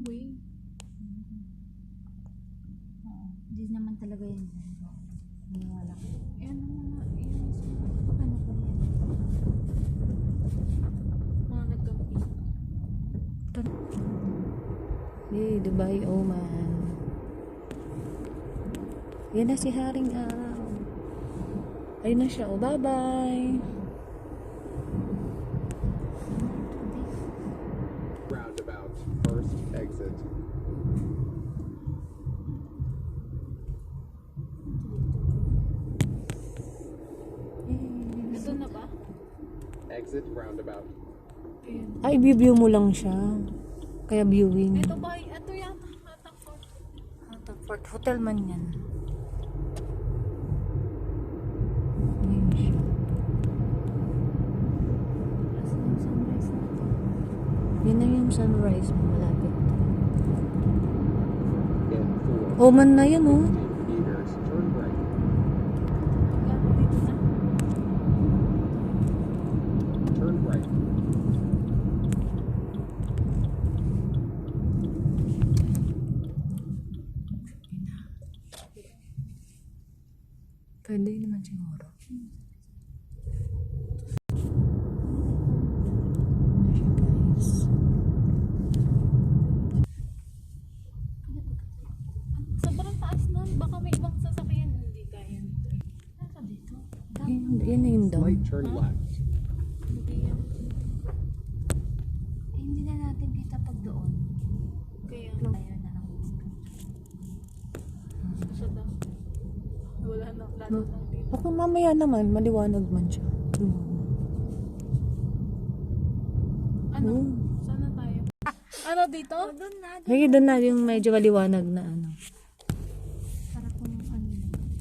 way. Hindi naman talaga yun. Wala. Ano mga, yun. Ano pa yan? Mga nagkampi. Hey, Dubai Oman. Yan na si Haring Araw. Ayun na siya. Oh, bye-bye. Roundabout, first exit. Ito na ba? Exit roundabout. Ayan. Ay, view mo lang siya. Kaya viewing. Ito ba? Ito yan. Hatakot. Fort Hotel man yan. Ayun siya. Kasi yung sunrise natin. Yan na yung sunrise mo. Malapit. In 4. Oman na yan, oh. 15 meters, turn right. Lalo dito na. Turn right. Pwede naman siguro. Ayun, guys. Sobrang taas nun. Baka may ibang sasakyan. Hindi kaya. Nasa dito? Yan na yung down. Slight turn left. Hindi yan. Hindi na natin kita pag doon. Kaya. Ayaw na lang. Siya daw. Wala na. Lalo lang dito. Baka mamaya naman, maliwanag man siya. Ano? Oh. Sana tayo? Ano dito? Doon na. Lagi doon na yung medyo maliwanag na ano. Sarap yung ano.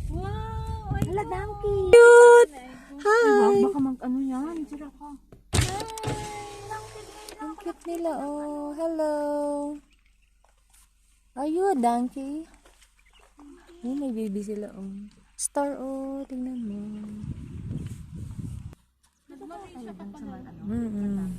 Wow! Ay, Hala, donkey! Cute! Ay, Hi! baka mag ano yan. Sira ka. Ang cute nila, oh. Hello! Are you a donkey? Oh, may baby sila, oh. Star, oh. Tingnan mo. nagmali siya pa pala. Mm-mm.